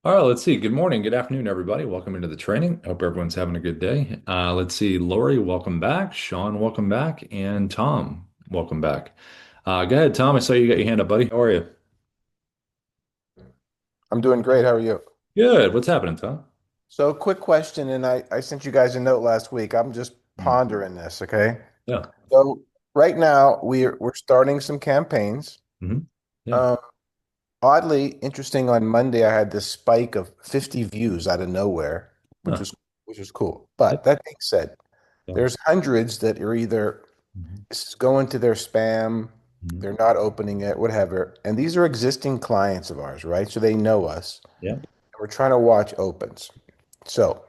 All right, let's see. Good morning, good afternoon, everybody. Welcome into the training. Hope everyone's having a good day. Let's see. Lori, welcome back. Sean, welcome back. And Tom, welcome back. Go ahead, Tom. I saw you got your hand up, buddy. How are you? I'm doing great. How are you? Good. What's happening, Tom? So, quick question, and I sent you guys a note last week. I'm just Mm. pondering this, okay? Yeah. So, right now we're starting some campaigns. Hmm. Yeah. Um, Oddly interesting, on Monday I had this spike of 50 views out of nowhere, which Huh. was cool. Yeah. But that being said, Yeah. there's hundreds that are either Mhm. this is going to their spam, Mhm. they're not opening it, whatever. And these are existing clients of ours, right? So they know us. Yeah. We're trying to watch opens. So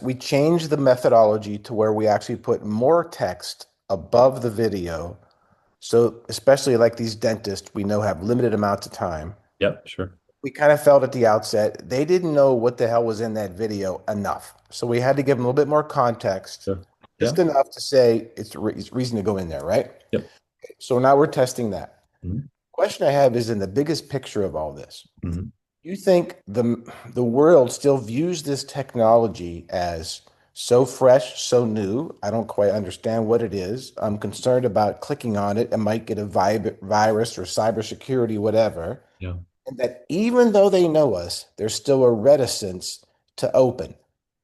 we changed the methodology to where we actually put more text above the video. So especially like these dentists we know have limited amounts of time. Yep. Sure. We kind of felt at the outset they didn't know what the hell was in that video enough. So we had to give them a little bit more context, Sure. Yeah. just enough to say it's reason to go in there, right? Yep. So now we're testing that. Mhm. Question I have is in the biggest picture of all this. Mhm. You think the world still views this technology as so fresh, so new? I don't quite understand what it is. I'm concerned about clicking on it. It might get a virus or cybersecurity, whatever. Yeah. And that even though they know us, there's still a reticence to open.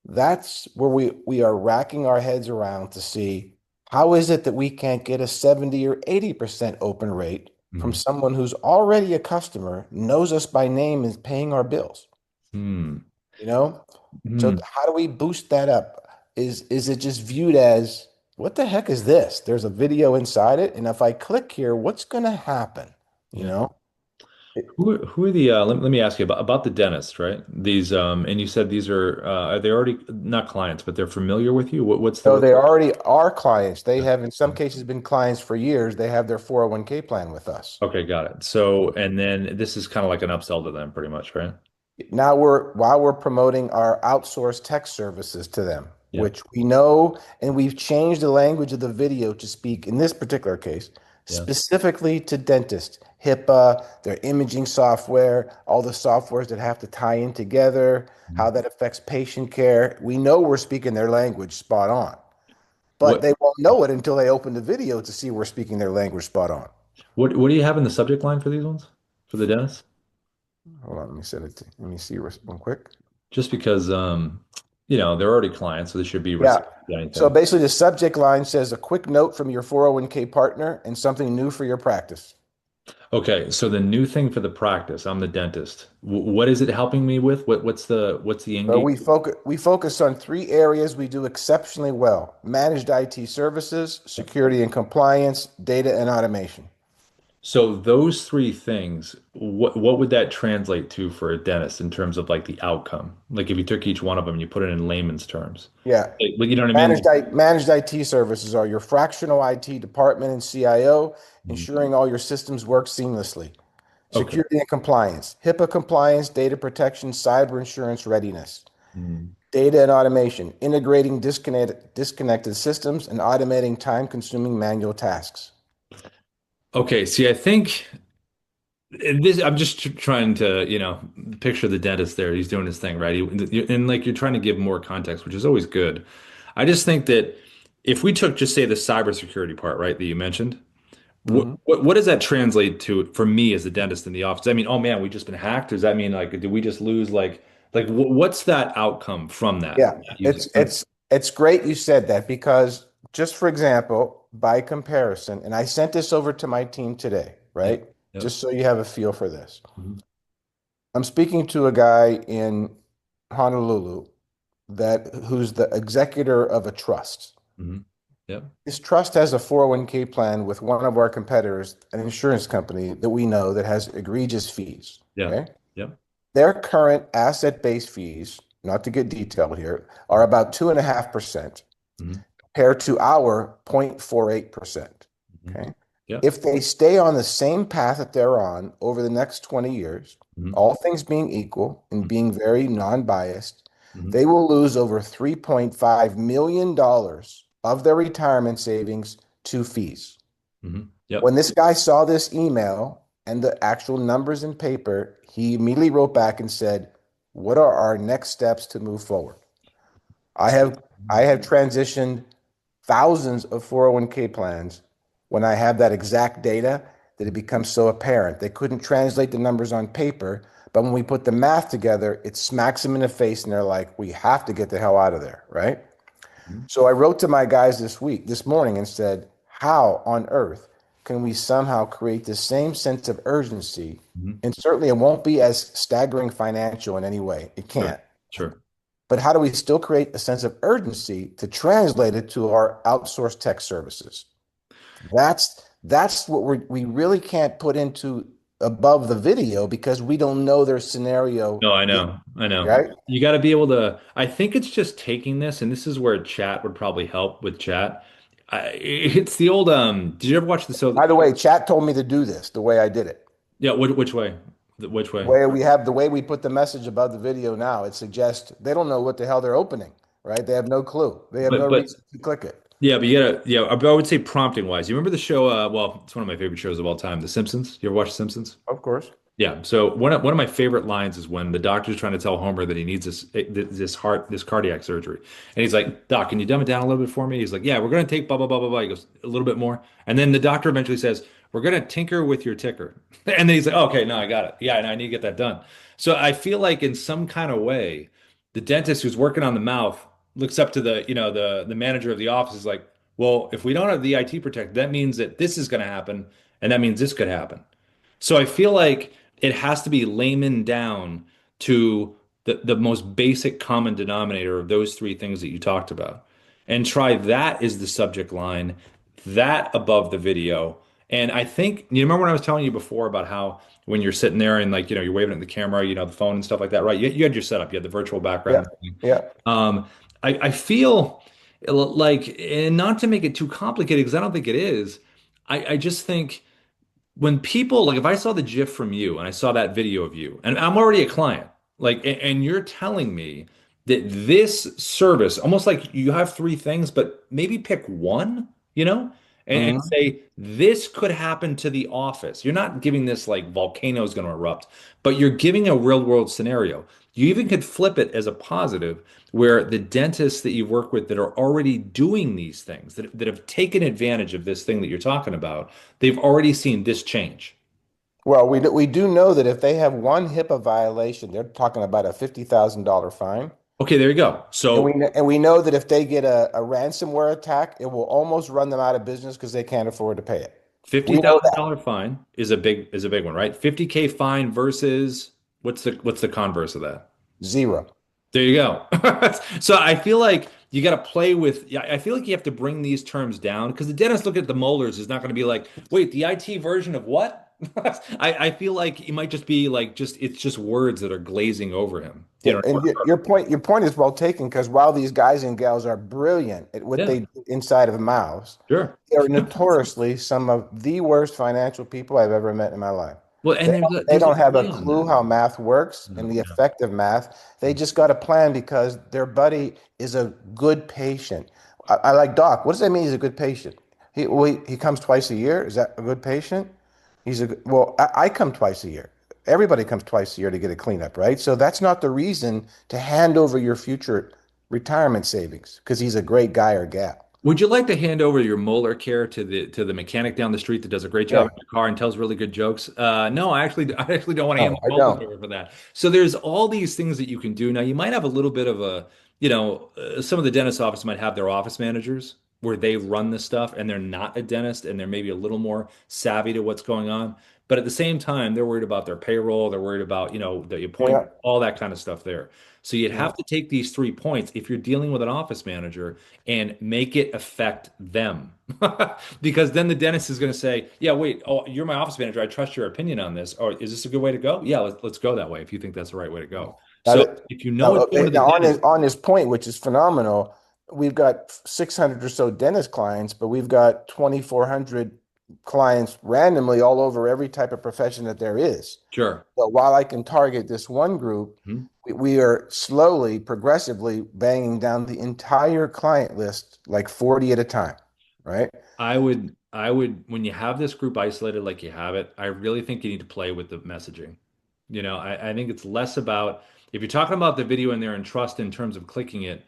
That's where we are racking our heads around to see how is it that we can't get a 70 or 80% open rate from Mhm. someone who's already a customer, knows us by name, is paying our bills, Hmm. you know? So Hmm. how do we boost that up? Is it just viewed as what the heck is this? There's a video inside it, and if I click here, what's going to happen? You Yeah. know? Who are the let me ask you about the dentist, right? These and you said these are they already not clients, but they're familiar with you? What's the So they already are clients. They have, in some cases, been clients for years. They have their 401k plan with us. Okay, got it. So and then this is kind of like an upsell to them pretty much, right? Now while we're promoting our outsourced tech services to them, Yeah. which we know, and we've changed the language of the video to speak, in this particular case, Yeah. specifically to dentists, HIPAA, their imaging software, all the softwares that have to tie in together, how Mhm. that affects patient care. We know we're speaking their language spot on, but What they won't know it until they open the video to see we're speaking their language spot on. what do you have in the subject line for these ones? For the dentist? Hold on, let me set it. Let me see one quick. Just because they're already clients, so they should be Yeah. receiving So anything. basically, the subject line says a quick note from your 401k partner and something new for your practice. Okay, so the new thing for the practice, I'm the dentist. What is it helping me with? What's the So engagement? we focus on three areas we do exceptionally well: managed IT services, security and compliance, data and automation. So those three things, what would that translate to for a dentist in terms of like the outcome? Like if you took each one of them and you put it in layman's terms. Yeah. Like, you know what I mean? Managed IT services are your fractional IT department and CIO, Mhm. ensuring all your systems work seamlessly. Okay. Security and compliance, HIPAA compliance, data protection, cyber insurance readiness. Mm. Data and automation, integrating disconnected systems and automating time-consuming manual tasks. Okay, see, I think this, I'm just trying to, picture the dentist there. He's doing his thing, right? And like you're trying to give more context, which is always good. I just think that if we took just say the cybersecurity part, right, that you mentioned, Mhm. what does that translate to for me as a dentist in the office? I mean, oh man, we just been hacked. Does that mean like, did we just lose what's that outcome from that? Yeah, Using, it's it's it's great you said that because just for example, by comparison, and I sent this over to my team today, yeah, right? yep, Just so you have a feel for this. mhm, I'm speaking to a guy in Honolulu that who's the executor of a trust. mhm, yep, This trust has a 401k plan with one of our competitors, an insurance company that we know that has egregious fees. yeah, Okay. yep, Their current asset-based fees, not to get detailed here, are about 2.5% mhm, compared to our 0.48%. mhm, Okay. yep, If they stay on the same path that they're on over the next 20 years, mhm, all things being equal and being very non-biased, mhm, they will lose over $3.5 million of their retirement savings to fees. mhm, When yep, this guy saw this email and the actual numbers in paper, he immediately wrote back and said, "What are our next steps to move forward?" I have I have transitioned thousands of 401k plans when I have that exact data that it becomes so apparent. They couldn't translate the numbers on paper, but when we put the math together, it smacks them in the face and they're like, we have to get the hell out of there, right? Mhm. So I wrote to my guys this morning and said, how on earth can we somehow create the same sense of urgency? Mhm. And certainly it won't be as staggering financial in any way. It Sure. can't. Sure. But how do we still create a sense of urgency to translate it to our outsourced tech services? That's what we really can't put into above the video because we don't know their scenario No, I yet, know. I know. right? You got to be able to, I think it's just taking this, and this is where chat would probably help with chat. It's the old, did you ever watch the, so, By the way, chat told me to do this the way I did it. yeah, which way? Which way? The way we put the message above the video now, it suggests they don't know what the hell they're opening, right? They have no clue. They have no But reason to click it. yeah, but you gotta, yeah, I would say prompting wise. You remember the show, well, it's one of my favorite shows of all time, The Simpsons. You ever watch The Simpsons? Of course. Yeah. So one of my favorite lines is when the doctor's trying to tell Homer that he needs this cardiac surgery, and he's like, "Doc, can you dumb it down a little bit for me?" He's like, "Yeah, we're going to take blah blah blah blah blah." He goes, "A little bit more," and then the doctor eventually says, "We're going to tinker with your ticker," and then he's like, "Okay, no, I got it. Yeah, I need to get that done." So I feel like in some kind of way, the dentist who's working on the mouth looks up to the manager of the office is like, "Well, if we don't have the IT protect, that means that this is going to happen, and that means this could happen." So I feel like it has to be layman down to the most basic common denominator of those three things that you talked about. And try that as the subject line, that above the video. And I think, you remember when I was telling you before about how when you're sitting there and like, you're waving at the camera, the phone and stuff like that, right? You had your setup, you had the virtual Yeah. background. Yeah. Um, I feel like, and not to make it too complicated, because I don't think it is, I just think when people like if I saw the GIF from you and I saw that video of you, and I'm already a client, like, and you're telling me that this service, almost like you have three things, but maybe pick one, and Mhm. say this could happen to the office. You're not giving this like volcano's going to erupt, but you're giving a real world scenario. You even could flip it as a positive where the dentists that you work with that are already doing these things, that have taken advantage of this thing that you're talking about, they've already seen this change. Well, we do know that if they have one HIPAA violation, they're talking about a $50,000 fine. Okay, there you go. So And we know that if they get a ransomware attack, it will almost run them out of business because they can't afford to pay it. fifty We know thousand that. dollar fine is a big one, right? 50K fine versus what's the converse of that? Zero. There you go. So I feel like you got to play with. Yeah, I feel like you have to bring these terms down because the dentist looking at the molars is not going to be like, wait, the IT version of what? I feel like it might just be like it's just words that are glazing over him. Yeah, and your point is well taken because while these guys and gals are brilliant at what Yeah, they do inside of mouths, sure. they are notoriously some of the worst financial people I've ever met in my life. Well, and They there's a don't have a play on clue that. how math works and No, the no. effect of math. They just got a plan because their buddy is a good patient. I like Doc. What does that mean? He's a good patient. He comes twice a year. Is that a good patient? Well, I come twice a year. Everybody comes twice a year to get a cleanup, right? So that's not the reason to hand over your future retirement savings because he's a great guy or gal. Would you like to hand over your molar care to the mechanic down the street that does a great job Yeah. in your car and tells really good jokes? No, I actually don't want to hand No, my I molars don't. over for that. So there's all these things that you can do. Now you might have a little bit of some of the dentist office might have their office managers where they run this stuff and they're not a dentist and they're maybe a little more savvy to what's going on. But at the same time, they're worried about their payroll. They're worried about, the appointment, Yeah. all that kind of stuff there. So you'd Yeah. have to take these 3 points if you're dealing with an office manager and make it affect them. Because then the dentist is going to say, yeah, wait, oh, you're my office manager. I trust your opinion on this. Or is this a good way to go? Yeah, let's go that way if you think that's the right way to go. Now, So if you know it's going to the now dentist, on his point, which is phenomenal, we've got 600 or so dentist clients, but we've got 2,400 clients randomly all over every type of profession that there is. sure. So while I can target this one group, Mhm. we are slowly, progressively banging down the entire client list, like 40 at a time, right? I would. I would, when you have this group isolated like you have it, I really think you need to play with the messaging. I think it's less about if you're talking about the video in there and trust in terms of clicking it,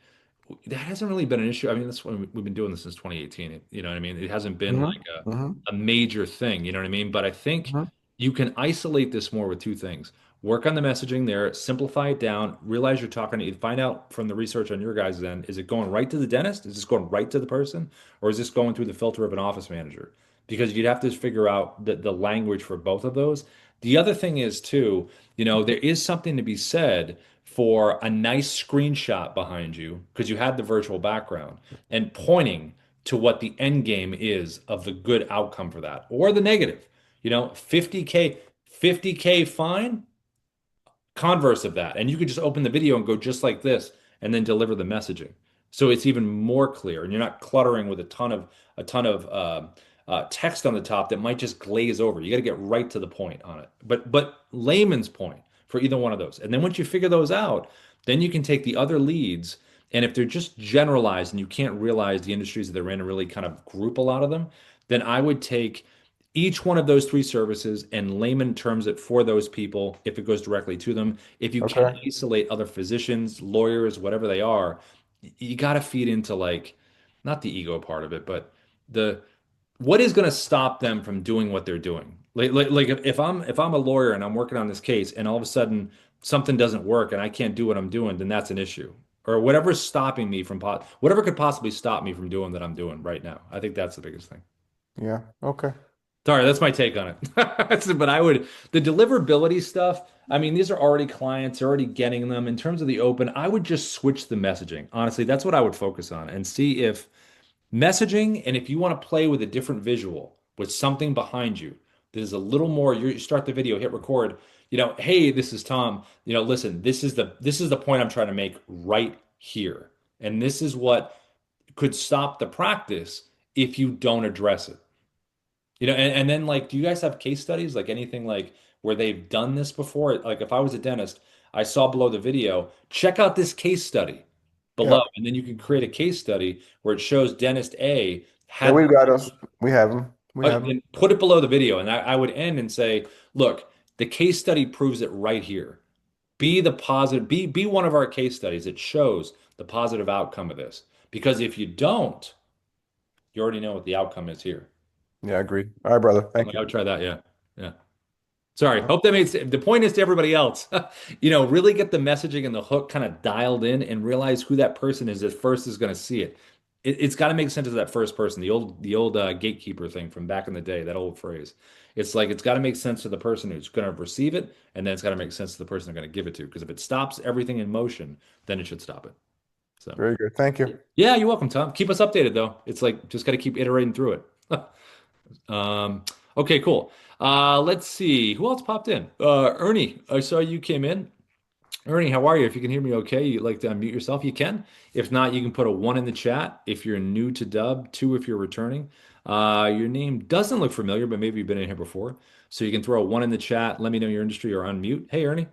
that hasn't really been an issue. I mean, that's when we've been doing this since 2018. You know what I mean? It hasn't been Hmm. like Hmm. a major thing. You know what I mean? But I think Hmm. you can isolate this more with two things. Work on the messaging there, simplify it down, realize you're talking to, find out from the research on your guys' end, is it going right to the dentist? Is this going right to the person? Or is this going through the filter of an office manager? Because you'd have to figure out the language for both of those. The other thing is too, there is something to be said for a nice screenshot behind you because you had the virtual background and pointing to what the end game is of the good outcome for that or the negative. 50K fine, converse of that. And you could just open the video and go just like this and then deliver the messaging. So it's even more clear and you're not cluttering with a ton of text on the top that might just glaze over. You got to get right to the point on it. But layman's point for either one of those. And then once you figure those out, then you can take the other leads and if they're just generalized and you can't realize the industries that they're in and really kind of group a lot of them, then I would take each one of those three services and layman terms it for those people if it goes directly to them. If you can Okay. isolate other physicians, lawyers, whatever they are, you got to feed into like not the ego part of it, but the what is going to stop them from doing what they're doing. Like if I'm a lawyer and I'm working on this case and all of a sudden something doesn't work and I can't do what I'm doing, then that's an issue. Or whatever's stopping me from whatever could possibly stop me from doing that I'm doing right now. I think that's the biggest thing. Yeah. Okay. Sorry, that's my take on it. But the deliverability stuff, I mean, these are already clients, they're already getting them. In terms of the open, I would just switch the messaging. Honestly, that's what I would focus on and see if messaging, and if you want to play with a different visual with something behind you that is a little more, you start the video, hit record, hey, this is Tom. Listen, this is the point I'm trying to make right here. And this is what could stop the practice if you don't address it. And then like, do you guys have case studies, like anything like where they've done this before? Like if I was a dentist, I saw below the video, check out this case study Yeah. below, and then you can create a case study where it shows dentist A Yeah, had, we've got those. We have them. We have them. and put it below the video, and I would end and say, look, the case study proves it right here. Be the positive, be one of our case studies. It shows the positive outcome of this. Because if you don't, you already know what the outcome is here. Yeah, I agree. All right, brother. Thank I you. would try that, yeah. Yeah. Sorry. Hope that makes the point is to everybody else. Really get the messaging and the hook kind of dialed in and realize who that person is that first is going to see it. It's got to make sense to that first person. The old gatekeeper thing from back in the day, that old phrase. It's like it's got to make sense to the person who's going to receive it, and then it's got to make sense to the person they're going to give it to. Because if it stops everything in motion, then it should stop it. So, Very good. Thank you. yeah, you're welcome, Tom. Keep us updated though. It's like just got to keep iterating through it. Um, okay, cool. Let's see. Who else popped in? Ernie, I saw you came in. Ernie, how are you? If you can hear me okay, you'd like to unmute yourself, you can. If not, you can put a one in the chat if you're new to Dubb, two if you're returning. Your name doesn't look familiar, but maybe you've been in here before. So you can throw a one in the chat. Let me know your industry or unmute. Hey, Ernie.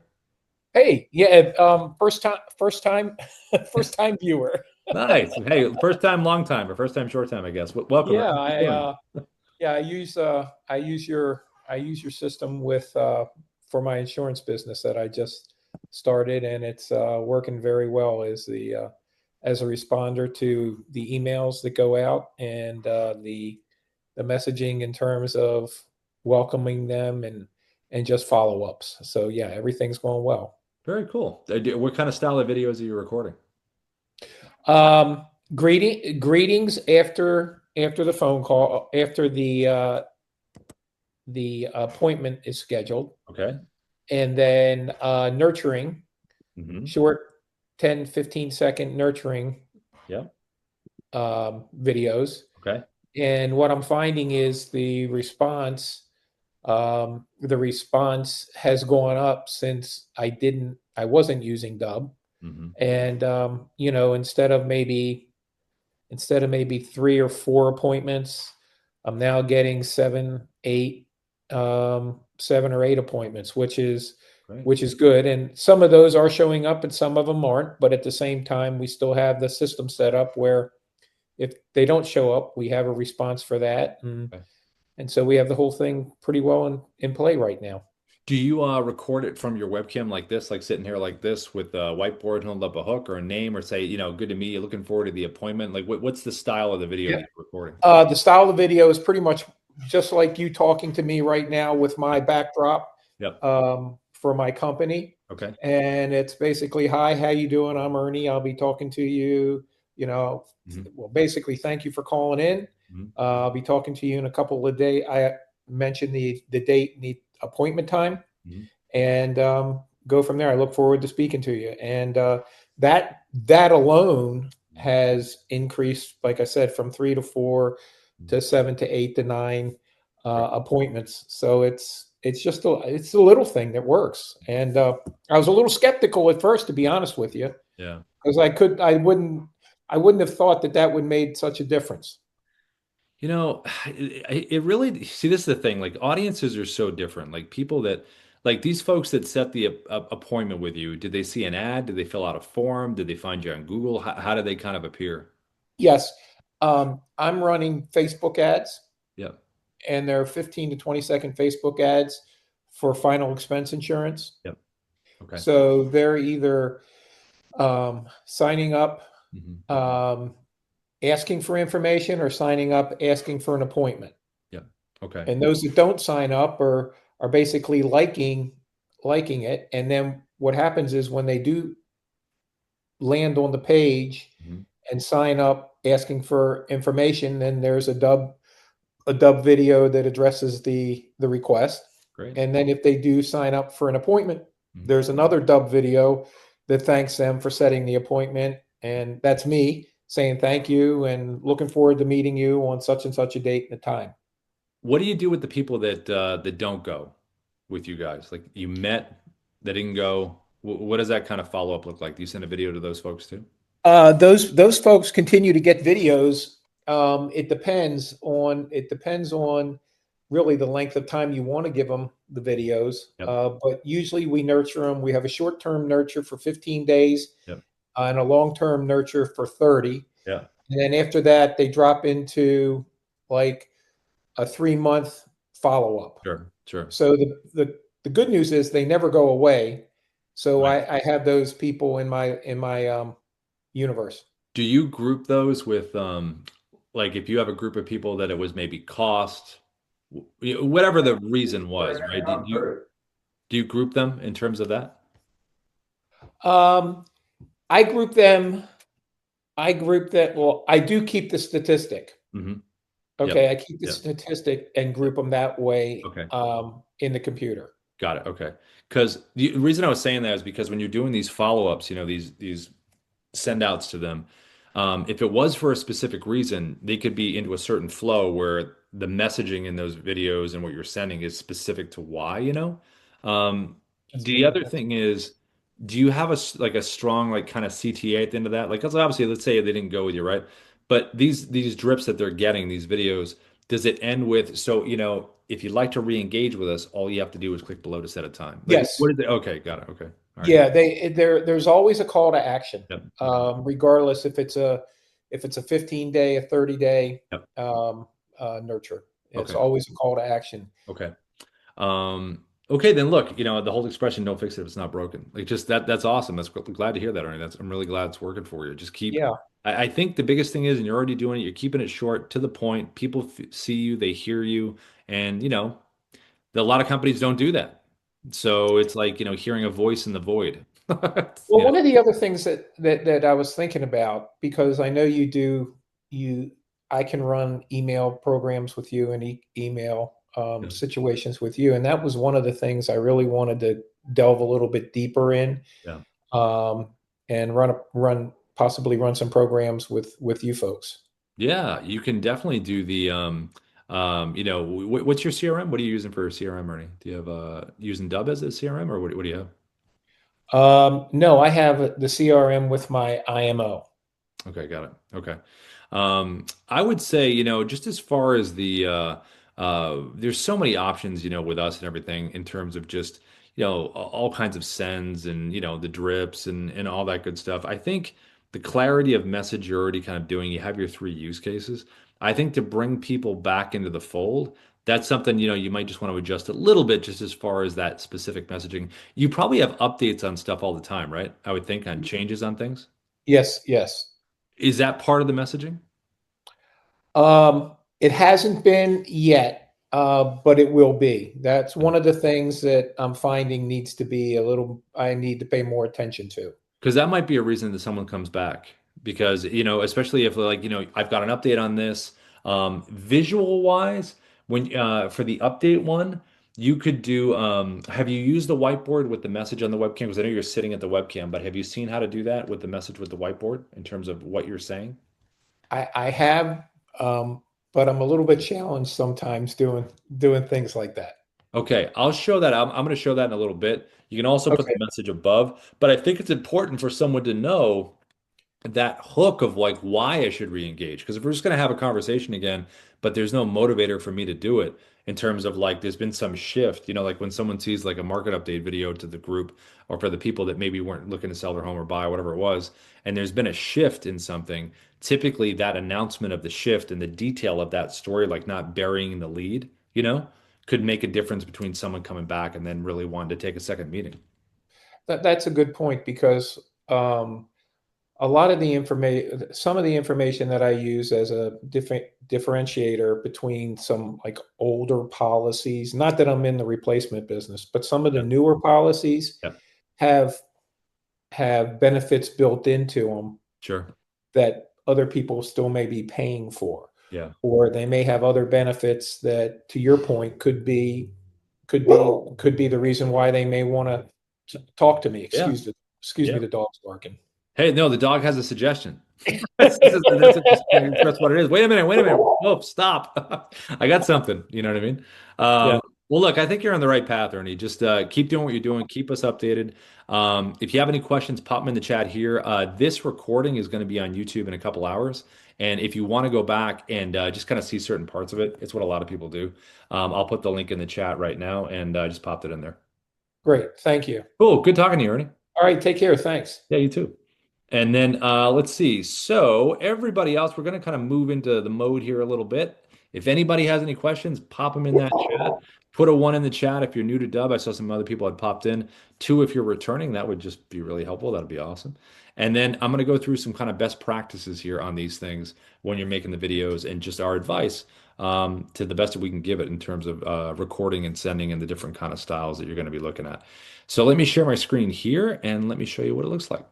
Hey, yeah, first time viewer. Nice. Hey, first time, long time, or first time, short time, I guess. Welcome, Yeah, Ernie. How you doing? I use your system with for my insurance business that I just started, and it's working very well as a responder to the emails that go out and the messaging in terms of welcoming them and just follow-ups. So yeah, everything's going well. Very cool. What kind of style of videos are you recording? Greetings after the phone call, after the appointment is scheduled, Okay. and then nurturing, Hmm. short 10-15 second nurturing Yeah. videos. Okay. And what I'm finding is the response has gone up since I wasn't using Dubb. Hmm. And instead of maybe 3 or 4 appointments, I'm now getting 7 or 8 appointments, which is Great. which is good. And some of those are showing up and some of them aren't. But at the same time, we still have the system set up where if they don't show up, we have a response for that, Okay. and so we have the whole thing pretty well in play right now. Do you record it from your webcam like this, like sitting here like this with a whiteboard, hold up a hook or a name, or say, good to meet you, looking forward to the appointment? Like, what's the style of the video that Yeah. you're recording? The style of the video is pretty much just like you talking to me right now with my backdrop Yep. for my company. Okay. And it's basically, hi, how you doing? I'm Ernie. I'll be talking to you. You know, Hmm. well, basically, thank you for calling in. Hmm. I'll be talking to you in a couple of days. I mentioned the date and the appointment time, Hmm. and go from there. I look forward to speaking to you. And that alone has increased, like I said, from 3 to 4 to 7 to 8 to 9 Great. appointments. So it's a little thing that works. And I was a little skeptical at first, to be honest with you, Yeah. because I wouldn't have thought that that would made such a difference. It really, see, this is the thing. Like, audiences are so different. Like, people that, like, these folks that set the appointment with you, did they see an ad? Did they fill out a form? Did they find you on Google? How did they kind of appear? Yes, I'm running Facebook ads, Yeah. and there are 15 to 20-second Facebook ads for final expense insurance. Yep. Okay. So they're either signing up, Hmm. um, asking for information, or signing up, asking for an appointment. Yeah. Okay. And those that don't sign up are basically liking it. And then what happens is when they do land on the page Hmm. and sign up asking for information, then there's a dub video that addresses the request. Great. And then if they do sign up for an appointment, Mhm. there's another dub video that thanks them for setting the appointment. And that's me saying thank you and looking forward to meeting you on such and such a date and a time. What do you do with the people that don't go with you guys? Like, you met, they didn't go. What does that kind of follow up look like? Do you send a video to those folks too? Those folks continue to get videos. It depends on really the length of time you want to give them the videos. Yep. But usually we nurture them. We have a short term nurture for 15 days Yep. and a long term nurture for 30. Yeah. And then after that, they drop into like a 3 month follow up. Sure. Sure. So the good news is they never go away. So Right. I have those people in my universe. Do you group those with like, if you have a group of people that it was maybe cost, whatever the reason was, right? Do you group them in terms of that? Um, I group them. I group that. Well, I do keep the statistic. Hmm. Yep. Okay, I keep the Yep. statistic and group them that way Okay. in the computer. Got it. Okay. Because the reason I was saying that is because when you're doing these follow-ups, these send outs to them. If it was for a specific reason, they could be into a certain flow where the messaging in those videos and what you're sending is specific to why. Um, That's the true. other thing is, do you have like a strong like kind of CTA at the end of that? Like, 'cause obviously, let's say they didn't go with you, right? But these drips that they're getting, these videos, does it end with, so, if you'd like to re-engage with us, all you have to do is click below to set a time. Like, Yes. what is it? Okay, got it. Okay. All right. Yeah. There's always a call to action, Yep. Okay. regardless if it's a 15 day, a 30 day Yep. nurture. It's Okay. always a call to action. Okay. Okay, then look, the whole expression "don't fix it if it's not broken." Like, just that's awesome. Glad to hear that, Arnie. I'm really glad it's working for you. Just keep. Yeah. I think the biggest thing is, and you're already doing it. You're keeping it short, to the point. People see you, they hear you, and a lot of companies don't do that. So it's like, hearing a voice in the void. Well, one of the other things that I was thinking about, because I know you I can run email programs with you and email Yeah. situations with you, and that was one of the things I really wanted to delve a little bit deeper in, Yeah. um, and possibly run some programs with you folks. Yeah, you can definitely do the what's your CRM? What are you using for CRM, Ernie? Do you have using Dubb as a CRM, or what do you have? No, I have the CRM with my IMO. Okay, got it. Okay. I would say, just as far as there's so many options, with us and everything, in terms of just, all kinds of sends and, the drips and all that good stuff. I think the clarity of message you're already kind of doing, you have your three use cases. I think to bring people back into the fold, that's something, you might just want to adjust a little bit just as far as that specific messaging. You probably have updates on stuff all the time, right? I would think on changes on things. Yes, yes. Is that part of the messaging? It hasn't been yet, but it will be. That's one of the things that I'm finding needs to be I need to pay more attention to. Because that might be a reason that someone comes back. Because, especially if like, I've got an update on this. Visual wise, when for the update one, you could do have you used the whiteboard with the message on the webcam? Because I know you're sitting at the webcam, but have you seen how to do that with the message with the whiteboard in terms of what you're saying? I have, but I'm a little bit challenged sometimes doing things like that. Okay, I'll show that. I'm going to show that in a little bit. You can also put the Okay. message above, but I think it's important for someone to know that hook of like why I should re-engage. Because if we're just going to have a conversation again, but there's no motivator for me to do it in terms of like there's been some shift, like when someone sees like a market update video to the group or for the people that maybe weren't looking to sell their home or buy whatever it was, and there's been a shift in something, typically that announcement of the shift and the detail of that story, like not burying the lead, could make a difference between someone coming back and then really wanting to take a second meeting. That's a good point because a lot of the information, some of the information that I use as a differentiator between some like older policies, not that I'm in the replacement business, but some of the Yeah. newer policies Yeah. have have benefits built into them Sure. that other people still may be paying for, Yeah. or they may have other benefits that, to your point, could be the reason why they may want to talk to me. Yeah. Excuse me, Yeah. the dog's barking. Hey, no, the dog has a suggestion. That's what it is. Wait a minute. Wait a minute. Whoa, stop. I got something. You know what I mean? Yeah, Well, look, I think you're on the right path, Ernie. Just keep doing what you're doing. Keep us updated. If you have any questions, pop them in the chat here. This recording is going to be on YouTube in a couple hours. And if you want to go back and just kind of see certain parts of it, it's what a lot of people do. I'll put the link in the chat right now and just popped it in there. great. Thank you. Cool. Good talking to you, Ernie. All right, take care. Thanks. Yeah, you too. And then let's see. So everybody else, we're going to kind of move into the mode here a little bit. If anybody has any questions, pop them in that chat. Put a one in the chat if you're new to Dubb. I saw some other people had popped in. Two, if you're returning, that would just be really helpful. That'd be awesome. And then I'm going to go through some kind of best practices here on these things when you're making the videos and just our advice to the best that we can give it in terms of recording and sending and the different kind of styles that you're going to be looking at. So let me share my screen here and let me show you what it looks like.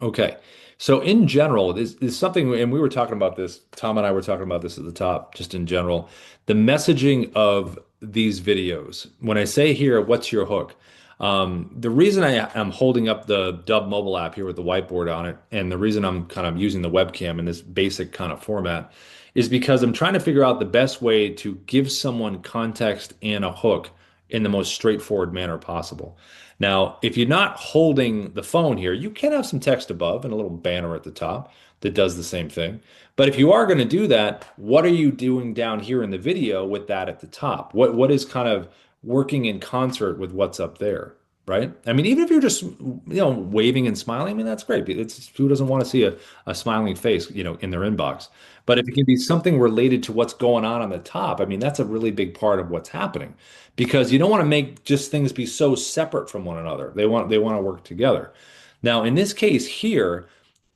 Okay. So in general, this is something, and we were talking about this, Tom and I were talking about this at the top, just in general, the messaging of these videos. When I say here, what's your hook? The reason I am holding up the Dubb Mobile app here with the whiteboard on it, and the reason I'm kind of using the webcam in this basic kind of format is because I'm trying to figure out the best way to give someone context and a hook in the most straightforward manner possible. Now, if you're not holding the phone here, you can have some text above and a little banner at the top that does the same thing. But if you are going to do that, what are you doing down here in the video with that at the top? What is kind of working in concert with what's up there, right? I mean, even if you're just, waving and smiling, I mean, that's great. It's who doesn't want to see a smiling face, in their inbox. But if it can be something related to what's going on the top, I mean, that's a really big part of what's happening because you don't want to make just things be so separate from one another. They want to work together. Now, in this case here,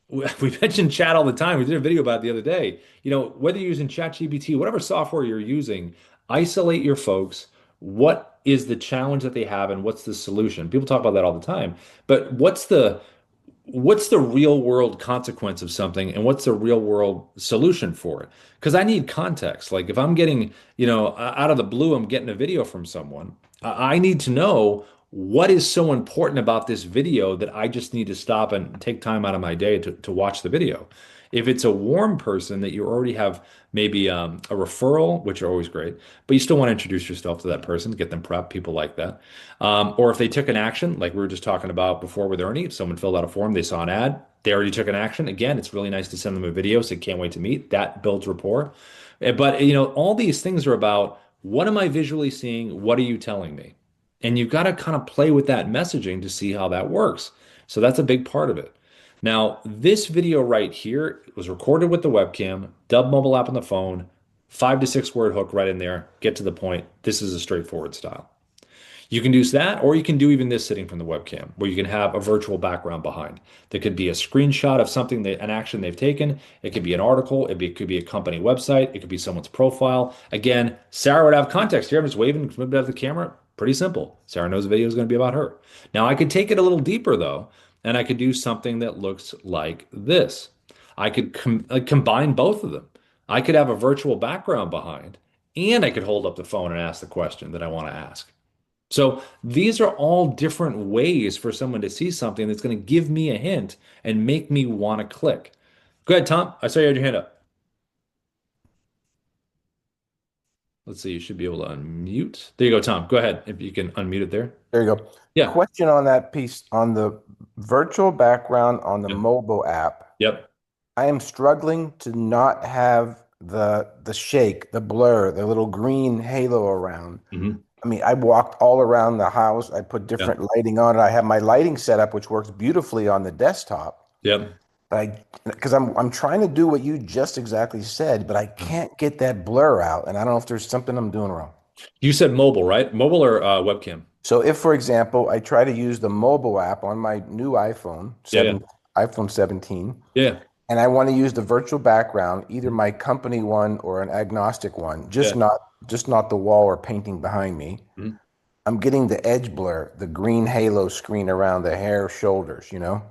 we mentioned chat all the time. We did a video about it the other day. Whether you're using ChatGPT, whatever software you're using, isolate your folks. What is the challenge that they have and what's the solution? People talk about that all the time, but what's the real world consequence of something and what's the real world solution for it? Because I need context. Like if I'm getting, out of the blue, I'm getting a video from someone, I need to know what is so important about this video that I just need to stop and take time out of my day to watch the video. If it's a warm person that you already have maybe a referral, which are always great, but you still want to introduce yourself to that person, get them prepped, people like that. Or if they took an action, like we were just talking about before with Ernie, if someone filled out a form, they saw an ad, they already took an action. Again, it's really nice to send them a video, so can't wait to meet. That builds rapport. But all these things are about what am I visually seeing? What are you telling me? And you've got to kind of play with that messaging to see how that works. So that's a big part of it. Now, this video right here was recorded with the webcam, Dubb Mobile App on the phone, 5 to 6 word hook right in there. Get to the point. This is a straightforward style. You can do that, or you can do even this sitting from the webcam, where you can have a virtual background behind. That could be a screenshot of something that an action they've taken. It could be an article. It could be a company website. It could be someone's profile. Again, Sarah would have context here. I'm just waving from the camera. Pretty simple. Sarah knows the video is going to be about her. Now, I could take it a little deeper though, and I could do something that looks like this. I could combine both of them. I could have a virtual background behind, and I could hold up the phone and ask the question that I want to ask. So these are all different ways for someone to see something that's going to give me a hint and make me want to click. Go ahead, Tom. I saw you had your hand up. Let's see. You should be able to unmute. There you go, Tom. Go ahead if you can unmute it there. There you go. Yeah. Question on that piece on the virtual background on the Yep. mobile app. Yep. I am struggling to not have the shake, the blur, the little green halo around. Hmm. I mean, I walked all around the house. I put Yeah. different lighting on it. I have my lighting set up, which works beautifully on the desktop. Yep. Because I'm trying to do what you just exactly said, but I can't get that blur out, and I don't know if there's something I'm doing wrong. You said mobile, right? Mobile or webcam? So if, for example, I try to use the mobile app on my new Yeah. Yeah. iPhone 17, Yeah. and I want to use the virtual background, either my company one or an agnostic one, Yeah. just not the wall or painting behind me. Mhm. I'm getting the edge blur, the green halo screen around the hair shoulders, you know?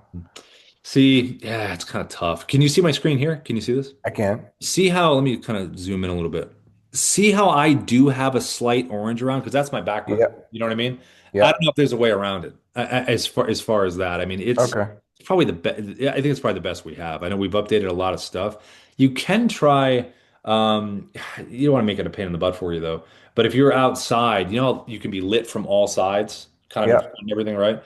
See, yeah, it's kind of tough. Can you see my screen here? Can you see this? I can. See how, let me kind of zoom in a little bit. See how I do have a slight orange around because that's my background. Yep. You know what I mean? I don't know Yep. if there's a way around it as far as that. I mean, it's Okay. probably the best. I think it's probably the best we have. I know we've updated a lot of stuff. You can try. Um, you don't want to make it a pain in the butt for you though. But if you're outside, you can be lit from all sides, kind of Yep. and everything, right?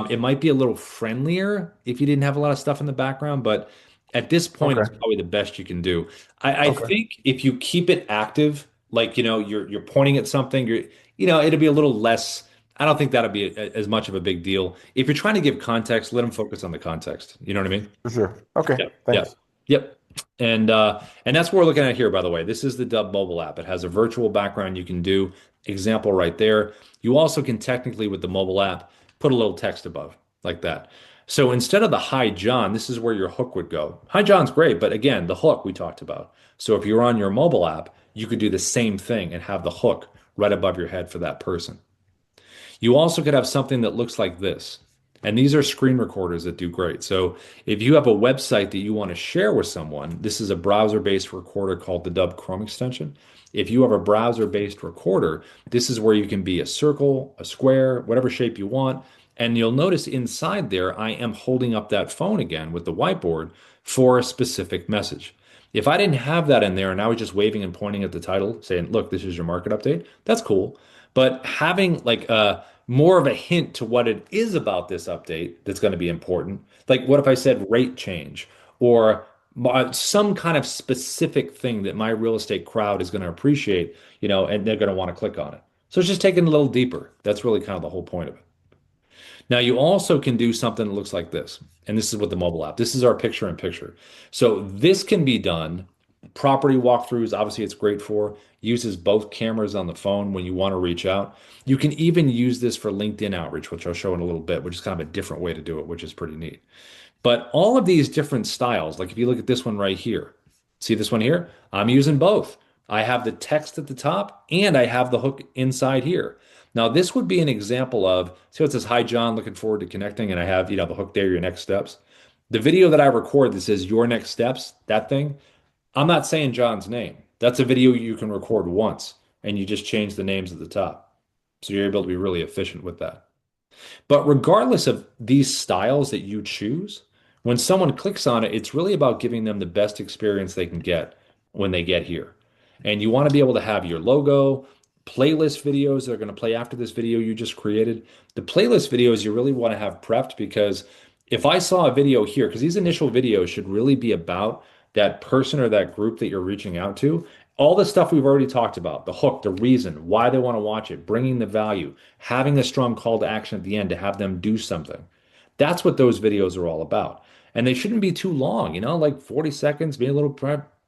It might be a little friendlier if you didn't have a lot of stuff in the background, but at this point, it's Okay. probably the best you can do. I Okay. think if you keep it active, like you're pointing at something, it'll be a little less. I don't think that'll be as much of a big deal. If you're trying to give context, let them focus on the context. You know what I mean? For sure. Okay. Yep. Yep. Thanks. Yep. And that's what we're looking at here, by the way. This is the Dubb mobile app. It has a virtual background you can do. Example right there. You also can technically, with the mobile app, put a little text above like that. So instead of the hi John, this is where your hook would go. Hi John's great, but again, the hook we talked about. So if you're on your mobile app, you could do the same thing and have the hook right above your head for that person. You also could have something that looks like this. And these are screen recorders that do great. So if you have a website that you want to share with someone, this is a browser-based recorder called the Dubb Chrome extension. If you have a browser-based recorder, this is where you can be a circle, a square, whatever shape you want. And you'll notice inside there, I am holding up that phone again with the whiteboard for a specific message. If I didn't have that in there and I was just waving and pointing at the title saying, look, this is your market update, that's cool. But having like more of a hint to what it is about this update that's going to be important. Like, what if I said rate change or some kind of specific thing that my real estate crowd is going to appreciate, and they're going to want to click on it. So it's just taking it a little deeper. That's really kind of the whole point of it. Now, you also can do something that looks like this. And this is with the mobile app. This is our picture in picture. So this can be done. Property walkthroughs, obviously, it's great for. Uses both cameras on the phone when you want to reach out. You can even use this for LinkedIn outreach, which I'll show in a little bit, which is kind of a different way to do it, which is pretty neat. But all of these different styles, like if you look at this one right here, see this one here? I'm using both. I have the text at the top and I have the hook inside here. Now, this would be an example of, see what it says, hi, John, looking forward to connecting. And I have, the hook there, your next steps. The video that I record that says your next steps, that thing, I'm not saying John's name. That's a video you can record once and you just change the names at the top. So you're able to be really efficient with that. But regardless of these styles that you choose, when someone clicks on it, it's really about giving them the best experience they can get when they get here. And you want to be able to have your logo, playlist videos that are going to play after this video you just created. The playlist videos you really want to have prepped because if I saw a video here, because these initial videos should really be about that person or that group that you're reaching out to. All the stuff we've already talked about, the hook, the reason, why they want to watch it, bringing the value, having a strong call to action at the end to have them do something. That's what those videos are all about. And they shouldn't be too long, like 40 seconds, maybe a little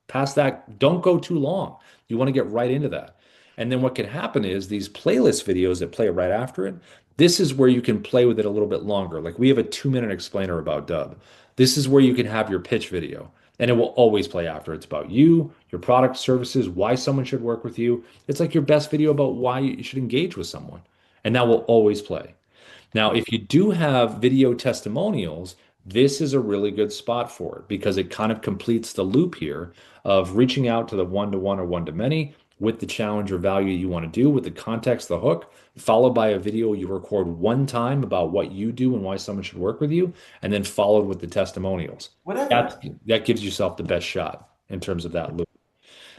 past that. Don't go too long. You want to get right into that. And then what can happen is these playlist videos that play right after it, this is where you can play with it a little bit longer. Like we have a 2-minute explainer about Dubb. This is where you can have your pitch video and it will always play after. It's about you, your product, services, why someone should work with you. It's like your best video about why you should engage with someone. And that will always play. Now, if you do have video testimonials, this is a really good spot for it because it kind of completes the loop here of reaching out to the one-to-one or one-to-many with the challenge or value you want to do with the context, the hook, followed by a video you record one time about what you do and why someone should work with you, and then followed with the testimonials. Whatever. That gives yourself the best shot in terms of that loop.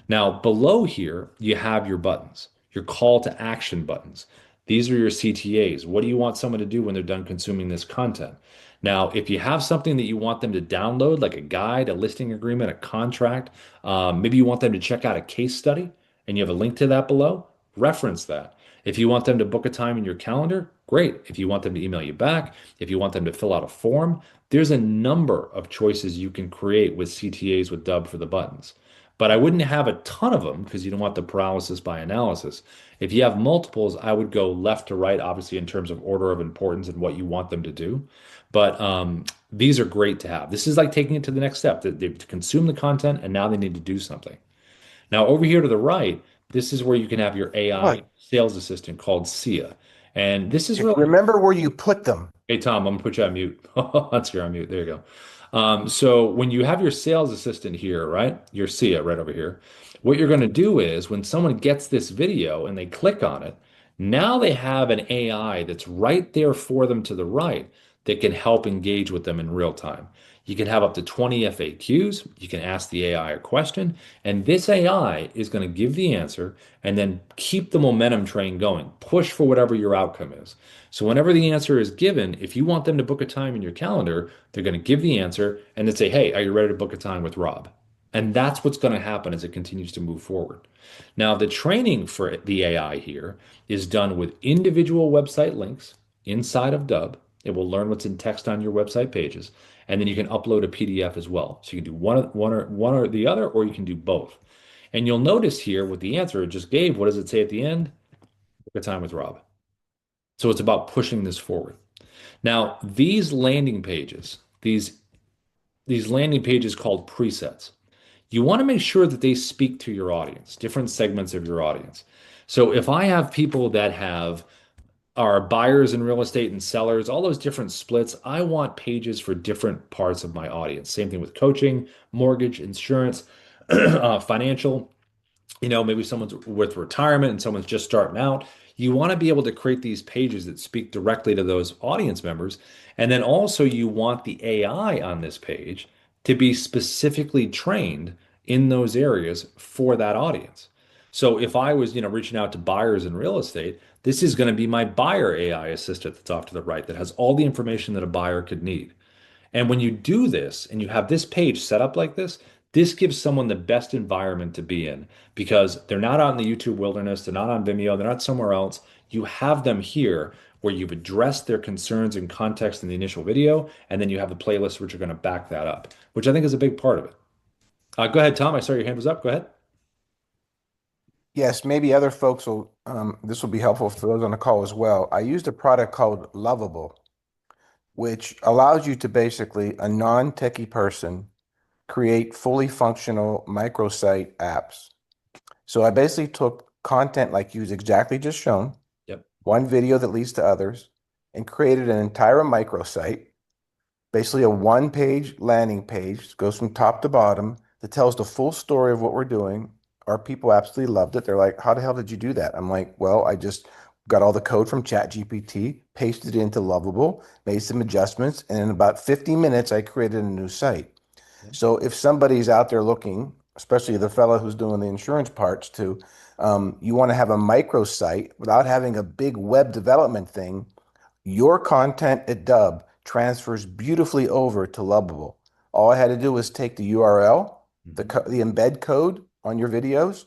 Now, below here, you have your buttons, your call to action buttons. These are your CTAs. What do you want someone to do when they're done consuming this content? Now, if you have something that you want them to download, like a guide, a listing agreement, a contract, maybe you want them to check out a case study and you have a link to that below, reference that. If you want them to book a time in your calendar, great. If you want them to email you back, if you want them to fill out a form, there's a number of choices you can create with CTAs with Dubb for the buttons. But I wouldn't have a ton of them because you don't want the paralysis by analysis. If you have multiples, I would go left to right, obviously, in terms of order of importance and what you want them to do. But these are great to have. This is like taking it to the next step. They've consumed the content and now they need to do something. Now, over here to the right, this is where you can have your AI What? sales assistant called Sia. And this is really Remember where you put them. Hey Tom, I'm gonna put you on mute. That's your on mute. There you go. So when you have your sales assistant here, right? Your SIA right over here, what you're going to do is when someone gets this video and they click on it, now they have an AI that's right there for them to the right that can help engage with them in real time. You can have up to 20 FAQs. You can ask the AI a question, and this AI is going to give the answer and then keep the momentum train going. Push for whatever your outcome is. So whenever the answer is given, if you want them to book a time in your calendar, they're going to give the answer and then say, "Hey, are you ready to book a time with Rob?" And that's what's going to happen as it continues to move forward. Now, the training for the AI here is done with individual website links inside of Dubb. It will learn what's in text on your website pages, and then you can upload a PDF as well. So you can do one or the other, or you can do both. And you'll notice here with the answer it just gave, what does it say at the end? Book a time with Rob. So it's about pushing this forward. Now, these landing pages called presets, you want to make sure that they speak to your audience, different segments of your audience. So if I have people that have are buyers in real estate and sellers, all those different splits, I want pages for different parts of my audience. Same thing with coaching, mortgage, insurance, financial. Maybe someone's with retirement and someone's just starting out. You want to be able to create these pages that speak directly to those audience members. And then also, you want the AI on this page to be specifically trained in those areas for that audience. So if I was, reaching out to buyers in real estate, this is going to be my buyer AI assistant that's off to the right that has all the information that a buyer could need. And when you do this and you have this page set up like this gives someone the best environment to be in because they're not out in the YouTube wilderness, they're not on Vimeo, they're not somewhere else. You have them here where you've addressed their concerns and context in the initial video, and then you have the playlist which are going to back that up, which I think is a big part of it. Go ahead, Tom. I saw your hand was up. Go ahead. Yes, maybe other folks will, this will be helpful for those on the call as well. I used a product called Lovable, which allows you to basically, a non-techie person, create fully functional microsite apps. So I basically took content like you exactly just shown, Yep. one video that leads to others, and created an entire microsite, basically a one-page landing page, goes from top to bottom, that tells the full story of what we're doing. Our people absolutely loved it. They're like, "How the hell did you do that?" I'm like, "Well, I just got all the code from ChatGPT, pasted it into Lovable, made some adjustments, and in about 50 minutes, I created a new site." Yep. So if somebody's out there looking, especially the fellow who's doing the insurance parts too, you want to have a microsite without having a big web development thing, your content at Dubb transfers beautifully over to Lovable. All I had to do was take the URL, Mhm. the embed code on your videos,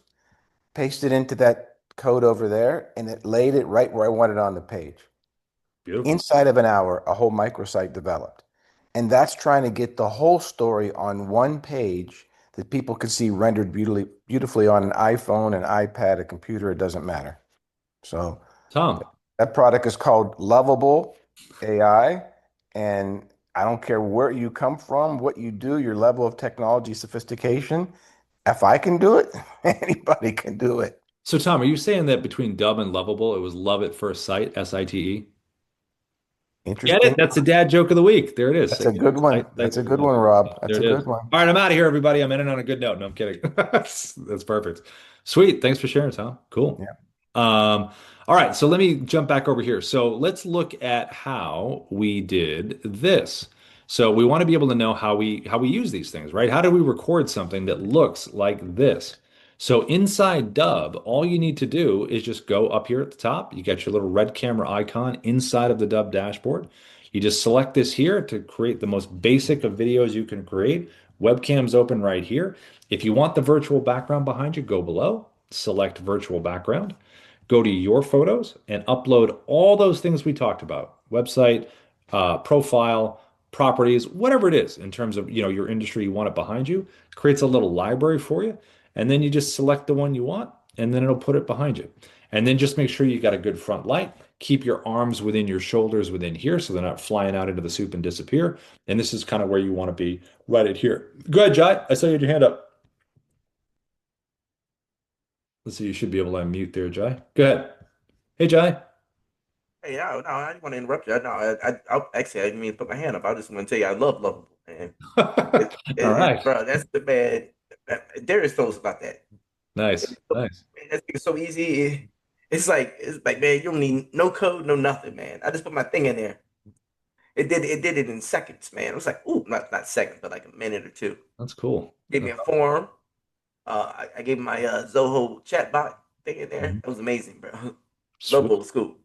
paste it into that code over there, and it laid it right where I wanted on the page. Beautiful. Inside of an hour, a whole microsite developed. And that's trying to get the whole story on one page that people could see rendered beautifully on an iPhone, an iPad, a computer, it doesn't matter. So Tom. that product is called Lovable AI. And I don't care where you come from, what you do, your level of technology sophistication. If I can do it, anybody can do it. So Tom, are you saying that between Dub and Lovable, it was love at first sight, SITE? Get it? Interesting. That's the dad joke of the week. There it is. That's a good one. Sight That's a through good love one, at first Rob. sight. There That's it a is. good one. All right, I'm out of here, everybody. I'm ending on a good note. No, I'm kidding. That's perfect. Sweet. Thanks for sharing, Tom. Cool. Yeah. All right, so let me jump back over here. So let's look at how we did this. So we want to be able to know how we use these things, right? How do we record something that looks like this? So inside Dub, all you need to do is just go up here at the top. You got your little red camera icon inside of the Dub dashboard. You just select this here to create the most basic of videos you can create. Webcam's open right here. If you want the virtual background behind you, go below, select virtual background, go to your photos and upload all those things we talked about, website, profile, properties, whatever it is in terms of, your industry you want it behind you, creates a little library for you. And then you just select the one you want and then it'll put it behind you. And then just make sure you got a good front light. Keep your arms within your shoulders within here so they're not flying out into the soup and disappear. And this is kind of where you want to be right at here. Go ahead, Jai. I saw you had your hand up. Let's see, you should be able to unmute there, Jai. Go ahead. Hey, Jai. Hey, no, I didn't want to interrupt you. No, actually, I didn't mean to put my hand up. I just want to tell you I love Lovable, man. All right. Bro, that's the man. There is those about that. Nice. It's so, Nice. man, that's so easy. It's like, man, you don't need no code, no nothing, man. I just put my thing in there. It did it in seconds, man. It was like, ooh, not seconds, but like a minute or two. That's cool. Gave me a form. I gave my Zoho chatbot thing in there. Mhm. It was amazing, bro. Sweet. Lovable school.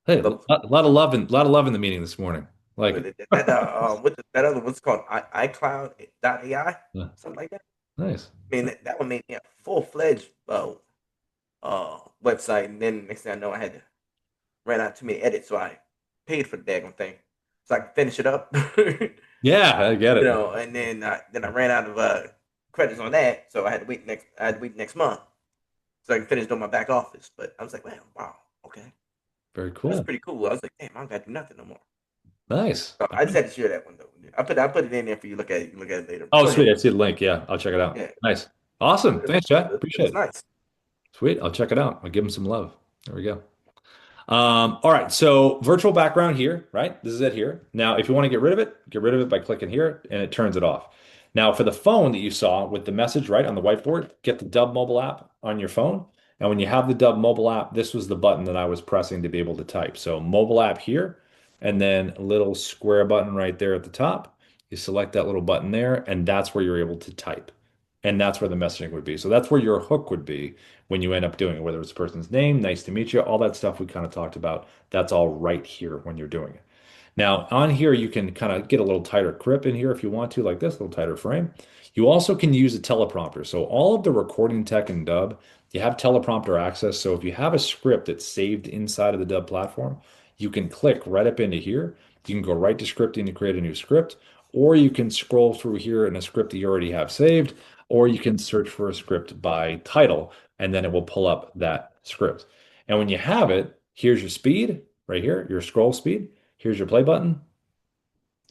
Hey, Lovable. a lot of love and lot of love in the meeting this morning. Like But it. that other one's called iCloud.ai, Yeah, something like that. nice. I mean, that one made me a full-fledged website, and then next thing I know, I had to ran out too many edits, so I paid for the daggone thing so I could finish it up. Yeah, I get it. And then I ran out of credits on that, so I had to wait next month so I could finish doing my back office. But I was like, man, wow, okay, Very that's cool. pretty cool. I was like, damn, I don't got to do nothing no more. Nice. So I just had to share that one though. I put it in there for you to look at it. You can look at it later. Oh, Go ahead. sweet. I see the link. Yeah, I'll check it out. Yeah, Nice. Awesome. it, Thanks, Chad. it Appreciate was it. nice. Sweet. I'll check it out. I'll give him some love. There we go. All right, so virtual background here, right? This is it here. Now, if you want to get rid of it by clicking here and it turns it off. Now, for the phone that you saw with the message, right, on the whiteboard, get the Dubb mobile app on your phone. And when you have the Dubb mobile app, this was the button that I was pressing to be able to type. So mobile app here, and then a little square button right there at the top. You select that little button there, and that's where you're able to type. And that's where the messaging would be. So that's where your hook would be when you end up doing it, whether it's a person's name, nice to meet you, all that stuff we kind of talked about. That's all right here when you're doing it. Now, on here, you can kind of get a little tighter grip in here if you want to, like this, a little tighter frame. You also can use a teleprompter. So all of the recording tech in Dub, you have teleprompter access. So if you have a script that's saved inside of the Dub platform, you can click right up into here. You can go right to scripting to create a new script, or you can scroll through here in a script that you already have saved, or you can search for a script by title, and then it will pull up that script. And when you have it, here's your speed right here, your scroll speed. Here's your play button.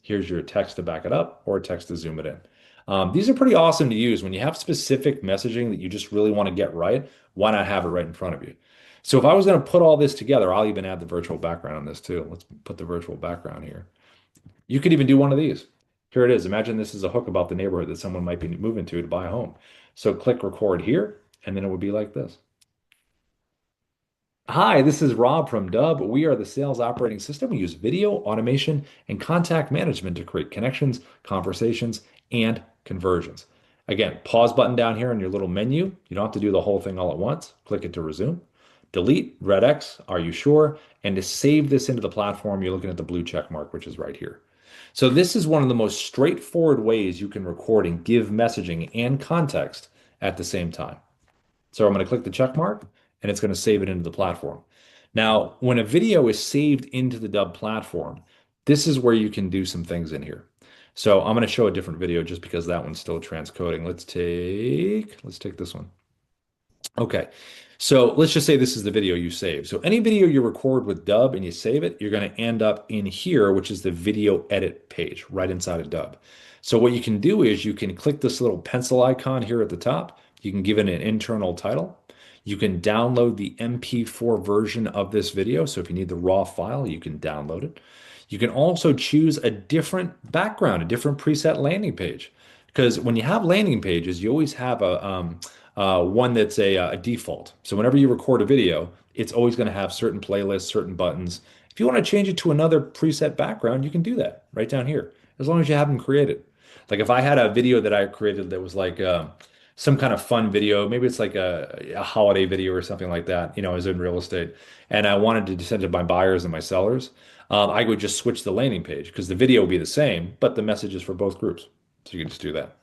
Here's your text to back it up or text to zoom it in. These are pretty awesome to use when you have specific messaging that you just really want to get right. Why not have it right in front of you? So if I was going to put all this together, I'll even add the virtual background on this too. Let's put the virtual background here. You could even do one of these. Here it is. Imagine this is a hook about the neighborhood that someone might be moving to buy a home. So click record here, and then it would be like this. Hi, this is Rob from Dubb. We are the sales operating system. We use video, automation, and contact management to create connections, conversations, and conversions. Again, pause button down here in your little menu. You don't have to do the whole thing all at once. Click it to resume. Delete, red X, are you sure? And to save this into the platform, you're looking at the blue check mark, which is right here. So this is one of the most straightforward ways you can record and give messaging and context at the same time. So I'm going to click the check mark and it's going to save it into the platform. Now, when a video is saved into the Dubb platform, this is where you can do some things in here. So I'm going to show a different video just because that one's still transcoding. Let's take this one. Okay. So let's just say this is the video you save. So any video you record with Dubb and you save it, you're going to end up in here, which is the video edit page right inside of Dubb. So what you can do is you can click this little pencil icon here at the top. You can give it an internal title. You can download the MP4 version of this video. So if you need the raw file, you can download it. You can also choose a different background, a different preset landing page. Because when you have landing pages, you always have one that's a default. So whenever you record a video, it's always going to have certain playlists, certain buttons. If you want to change it to another preset background, you can do that right down here, as long as you have them created. Like if I had a video that I created that was like some kind of fun video, maybe it's like a holiday video or something like that, as in real estate, and I wanted to send it to my buyers and my sellers, I would just switch the landing page because the video would be the same, but the message is for both groups. So you can just do that.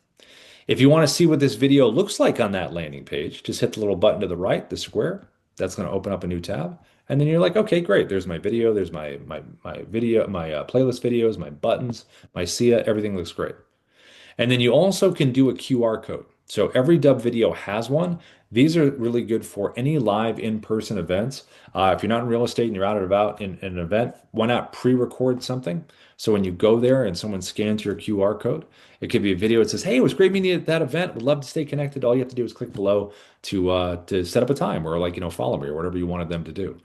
If you want to see what this video looks like on that landing page, just hit the little button to the right, the square. That's going to open up a new tab. And then you're like, okay, great. There's my video. There's my video, my playlist videos, my buttons, my SIA. Everything looks great. And then you also can do a QR code. So every Dubb video has one. These are really good for any live in-person events. If you're not in real estate and you're out and about in an event, why not pre-record something? So when you go there and someone scans your QR code, it could be a video that says, "Hey, it was great meeting you at that event. Would love to stay connected." All you have to do is click below to set up a time or like follow me or whatever you wanted them to do.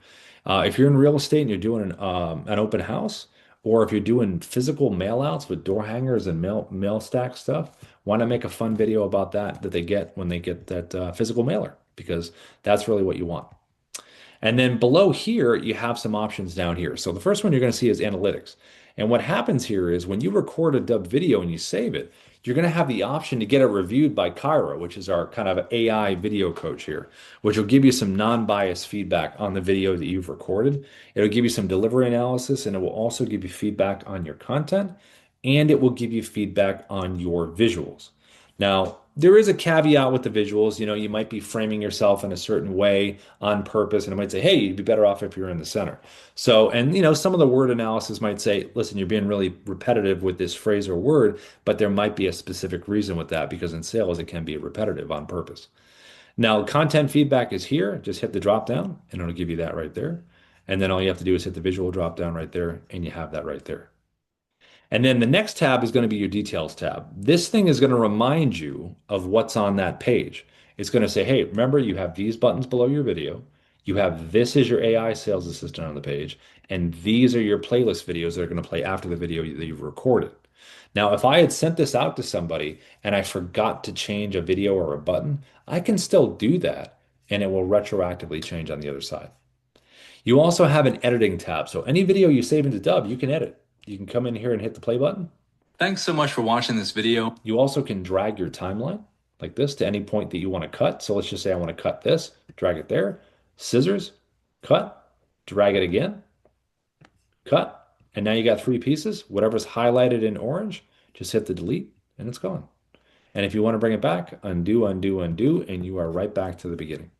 If you're in real estate and you're doing an open house, or if you're doing physical mail outs with door hangers and mail stack stuff, why not make a fun video about that they get when they get that physical mailer? Because that's really what you want. And then below here, you have some options down here. So the first one you're going to see is analytics. And what happens here is when you record a Dubb video and you save it, you're going to have the option to get it reviewed by Kyra, which is our kind of AI video coach here, which will give you some non-biased feedback on the video that you've recorded. It'll give you some delivery analysis, and it will also give you feedback on your content, and it will give you feedback on your visuals. Now, there is a caveat with the visuals. You might be framing yourself in a certain way on purpose, and it might say, hey, you'd be better off if you're in the center. So, and some of the word analysis might say, listen, you're being really repetitive with this phrase or word, but there might be a specific reason with that because in sales, it can be repetitive on purpose. Now, content feedback is here. Just hit the drop down, and it'll give you that right there. And then all you have to do is hit the visual drop down right there, and you have that right there. And then the next tab is going to be your details tab. This thing is going to remind you of what's on that page. It's going to say, hey, remember you have these buttons below your video. You have this is your AI sales assistant on the page. And these are your playlist videos that are going to play after the video that you've recorded. Now, if I had sent this out to somebody and I forgot to change a video or a button, I can still do that and it will retroactively change on the other side. You also have an editing tab. So any video you save into Dubb, you can edit. You can come in here and hit the play button. Thanks so much for watching this video. You also can drag your timeline like this to any point that you want to cut. So let's just say I want to cut this, drag it there, scissors, cut, drag it again, cut. And now you got three pieces. Whatever's highlighted in orange, just hit the delete and it's gone. And if you want to bring it back, undo, undo, undo, and you are right back to the beginning.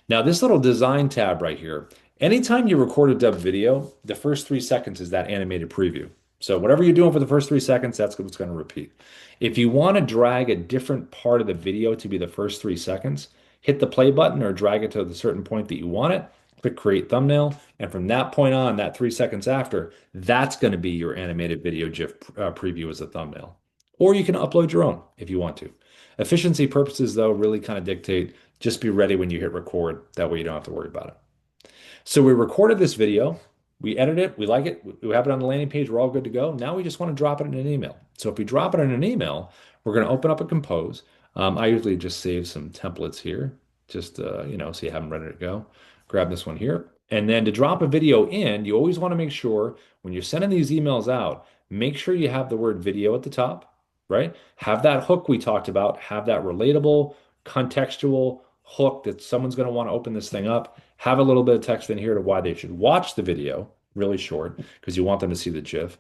Now, this little design tab right here, anytime you record a Dubb video, the first 3 seconds is that animated preview. So whatever you're doing for the first 3 seconds, that's what's going to repeat. If you want to drag a different part of the video to be the first 3 seconds, hit the play button or drag it to the certain point that you want it, click create thumbnail, and from that point on, that 3 seconds after, that's going to be your animated video GIF preview as a thumbnail. Or you can upload your own if you want to. Efficiency purposes, though, really kind of dictate just be ready when you hit record. That way you don't have to worry about it. So we recorded this video, we edit it, we like it, we have it on the landing page, we're all good to go. Now we just want to drop it in an email. So if we drop it in an email, we're going to open up a compose. I usually just save some templates here, just so you have them ready to go. Grab this one here. And then to drop a video in, you always want to make sure when you're sending these emails out, make sure you have the word video at the top, right? Have that hook we talked about, have that relatable, contextual hook that someone's going to want to open this thing up. Have a little bit of text in here to why they should watch the video, really short, because you want them to see the GIF.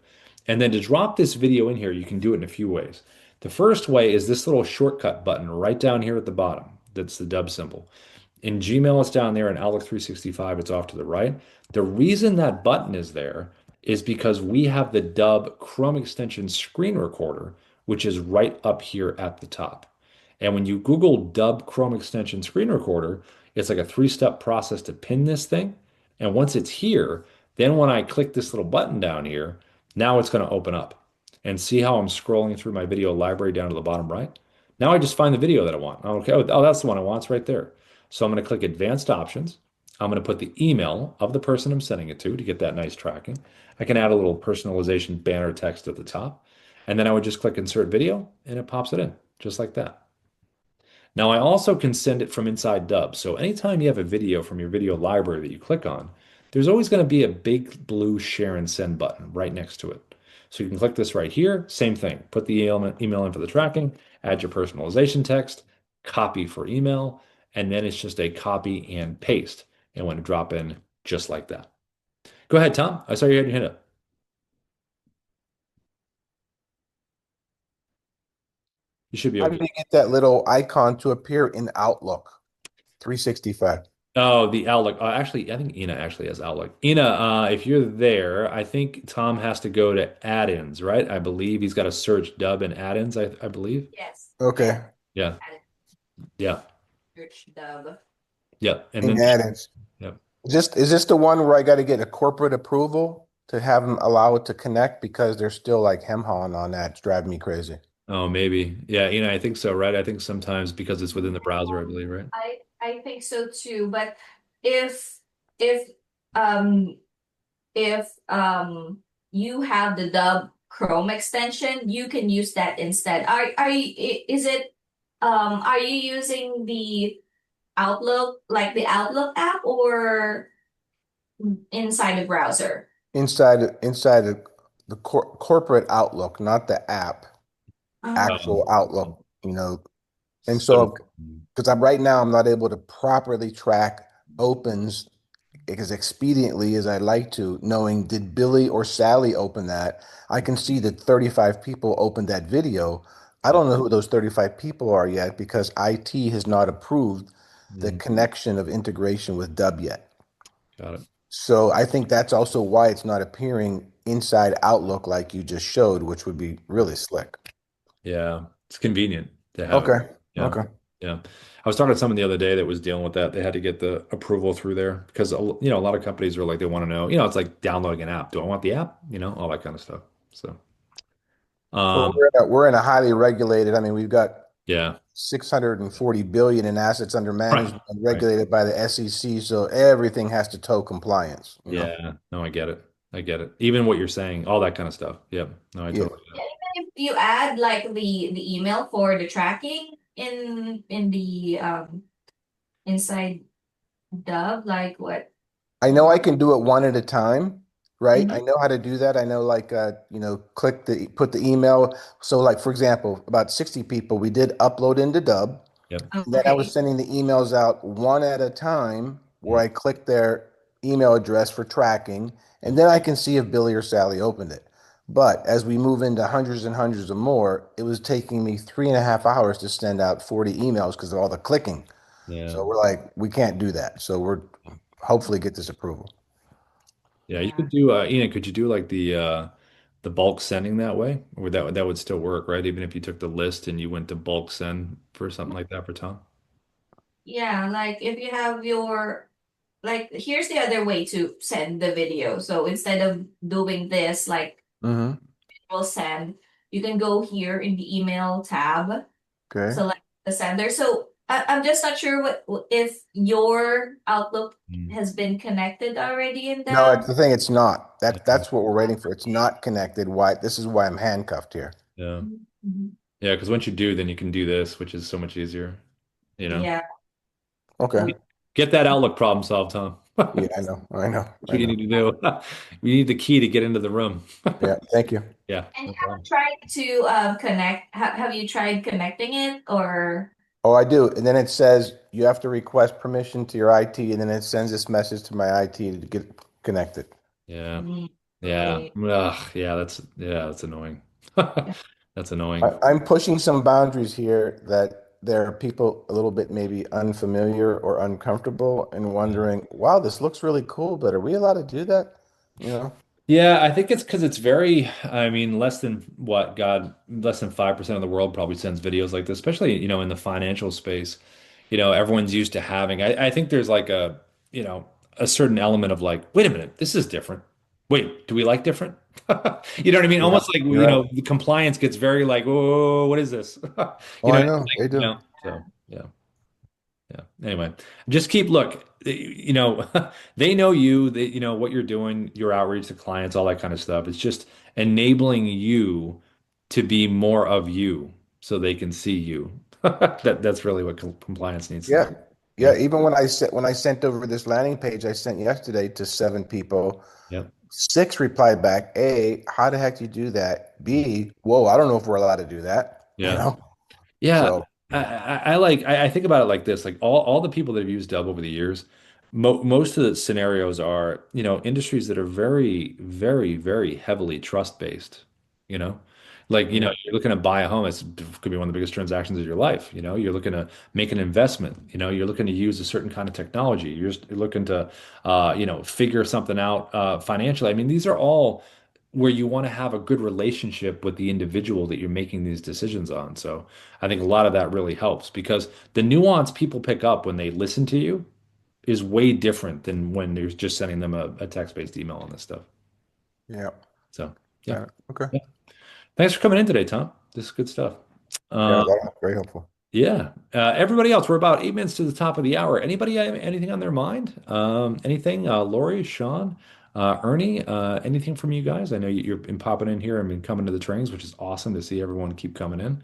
And then to drop this video in here, you can do it in a few ways. The first way is this little shortcut button right down here at the bottom. That's the Dubb symbol. In Gmail, it's down there. In Outlook 365, it's off to the right. The reason that button is there is because we have the Dubb Chrome extension screen recorder, which is right up here at the top. And when you Google Dubb Chrome extension screen recorder, it's like a three-step process to pin this thing. And once it's here, then when I click this little button down here, now it's going to open up. And see how I'm scrolling through my video library down to the bottom right? Now I just find the video that I want. Okay, oh, that's the one I want. It's right there. So I'm going to click Advanced Options. I'm going to put the email of the person I'm sending it to get that nice tracking. I can add a little personalization banner text at the top. And then I would just click Insert Video and it pops it in just like that. Now, I also can send it from inside Dubb. So anytime you have a video from your video library that you click on, there's always going to be a big blue share and send button right next to it. So you can click this right here. Same thing. Put the email in for the tracking, add your personalization text, copy for email, and then it's just a copy and paste. And want to drop in just like that. Go ahead, Tom. I saw you had your hand up. You should be How do okay. you get that little icon to appear in Outlook 365? Oh, the Outlook. Actually, I think Ina actually has Outlook. Ina, if you're there, I think Tom has to go to add-ins, right? I believe he's got to search Dubb and add-ins, I believe. Yes. Okay. Yeah, yeah, Search Dubb. yeah. And In then, add-ins. yeah. Is this the one where I got to get a corporate approval to have them allow it to connect because they're still like hem-hawing on that? It's driving me crazy. Oh, maybe. Yeah, Ina, I think so, right? I think sometimes because it's within the browser, I believe, right? I think so too, but if if um if you have the Dubb Chrome extension, you can use that instead. Is it are you using the Outlook, like the Outlook app, or inside the browser? Inside the corporate Outlook, not the app, Um, actual Um, Outlook, And so, so, because right now I'm not able to properly track opens as expediently as I'd like to, knowing did Billy or Sally open that? I can see that 35 people opened that video. I yeah. don't know who those 35 people are yet because IT has not approved the Mm, connection of integration with Dubb yet. got it. So I think that's also why it's not appearing inside Outlook like you just showed, which would be really slick. Yeah, it's convenient to have it. Okay. Yeah, Okay. yeah. I was talking to someone the other day that was dealing with that. They had to get the approval through there because a lot of companies are like they want to know. It's like downloading an app. Do I want the app? All that kind of stuff. So, Well, um, we're in a highly regulated, I mean, we've got yeah, 640 billion in assets under right, management right. regulated by the SEC, so everything has to toe compliance. Yeah, no, I get it. I get it. Even what you're saying, all that kind of stuff. Yep. No, I Yeah. totally get Yeah, it. even if you add like the email for the tracking in the inside Dubb, like what? I know I can do it one at a time, right? I Mhm. know how to do that. I know like put the email. So like for example, about 60 people we did upload into Dubb. Yep. And then I was Okay. sending the emails out one at a time where Mm, I click their email address for tracking, and then I can see if Billy or Sally opened it. But as we move into hundreds and hundreds of more, it was taking me 3.5 hours to send out 40 emails because of all the clicking. yeah. So we're like, we can't do that. So we're hopefully get this approval. Yeah. You could do, Ian, could you do like the bulk sending that way? Or that would still work, right? Even if you took the list and you went to bulk send for something like that for Tom? Yeah, like if you have your like here's the other way to send the video. So instead of doing this like Hmm. will send, you can go here in the email tab, Okay. select the sender. So I'm just not sure if your Outlook Mm. has been connected already in No, it's the. the thing. It's not. Yeah. That's what we're waiting for. It's not connected. Why? This is why I'm handcuffed here. Yeah. Mhm. Yeah. Because once you do, then you can do this, which is so much easier, you know? Yeah. Okay. So Get that Outlook problem solved, Tom. Yeah, That's I know. I know. I what you know. need to do. We need the key to get into the room. Yeah. Thank you. Yeah, and no you problem. haven't tried to connect. Have you tried connecting it or? Oh, I do. And then it says you have to request permission to your IT, and then it sends this message to my IT to get connected. Yeah. Mm, Yeah. okay. Ugh, that's annoying. That's annoying. I'm pushing some boundaries here that there are people a little bit maybe unfamiliar or uncomfortable and Yeah. wondering, wow, this looks really cool, but are we allowed to do that? You know? Yeah, I think it's because it's very, I mean, less than what, God, less than 5% of the world probably sends videos like this, especially, in the financial space. Everyone's used to having, I think there's like a certain element of like, wait a minute, this is different. Wait, do we like different? You know what I mean? Yeah, Almost like, you're right. the compliance gets very like, whoa, what is this? Oh, I know Like, they do. so yeah. Yeah. Anyway, just look, they know you, they know what you're doing, your outreach to clients, all that kind of stuff. It's just enabling you to be more of you so they can see you. That's really what compliance needs to do. Yeah, Yeah. yeah. Even when I sent over this landing page I sent yesterday to 7 people, Yeah. 6 replied back. A, how the heck do you do that? B, whoa, I don't know if we're allowed to do that. Yeah. Yeah, So I think about it like this, like all the people that have used Dubb over the years, most of the scenarios are, industries that are very, very, very heavily trust based, you know? Like, yeah, you're looking to buy a home, it could be one of the biggest transactions of your life, you're looking to make an investment, you're looking to use a certain kind of technology, you're looking to figure something out financially. I mean, these are all where you want to have a good relationship with the individual that you're making these decisions on. So I think a lot of that really helps because the nuance people pick up when they listen to you is way different than when they're just sending them a text-based email on this stuff. yeah, So yeah. got it. Okay. Yeah. Thanks for coming in today, Tom. This is good stuff. Yeah, Uh, that was very helpful. yeah. Everybody else, we're about 8 minutes to the top of the hour. Anybody have anything on their mind? Anything? Lori, Sean, Ernie, anything from you guys? I know you've been popping in here and been coming to the trainings, which is awesome to see everyone keep coming in.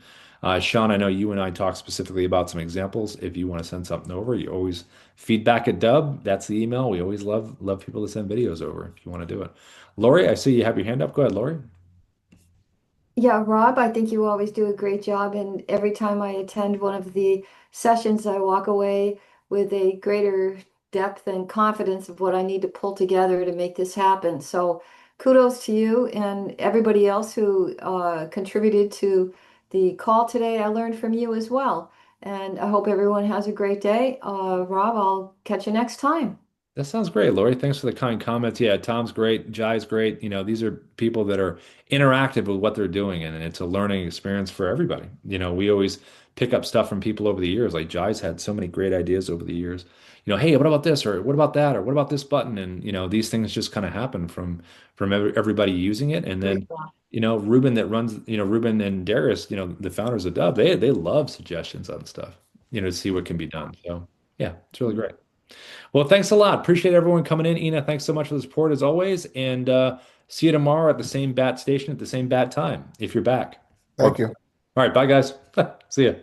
Sean, I know you and I talked specifically about some examples. If you want to send something over, you always feedback at Dubb. That's the email. We always love people to send videos over if you want to do it. Lori, I see you have your hand up. Go ahead, Lori. Yeah, Rob, I think you always do a great job. And every time I attend one of the sessions, I walk away with a greater depth and confidence of what I need to pull together to make this happen. So kudos to you and everybody else who contributed to the call today. I learned from you as well. And I hope everyone has a great day. Rob, I'll catch you next time. That sounds great, Lori. Thanks for the kind comments. Yeah, Tom's great. Jai's great. These are people that are interactive with what they're doing, and it's a learning experience for everybody. We always pick up stuff from people over the years. Like Jai's had so many great ideas over the years. Hey, what about this, or what about that, or what about this button? And these things just kind of happen from everybody using it. And Great then job. Ruben that runs, Ruben and Darius, the founders of Dubb, they love suggestions on stuff, to see what can be done. So yeah, it's really great. Well, thanks a lot. Appreciate everyone coming in. Ina, thanks so much for the support as always. And see you tomorrow at the same bat station at the same bat time if you're back. Or, Thank all you. right, bye guys. See ya.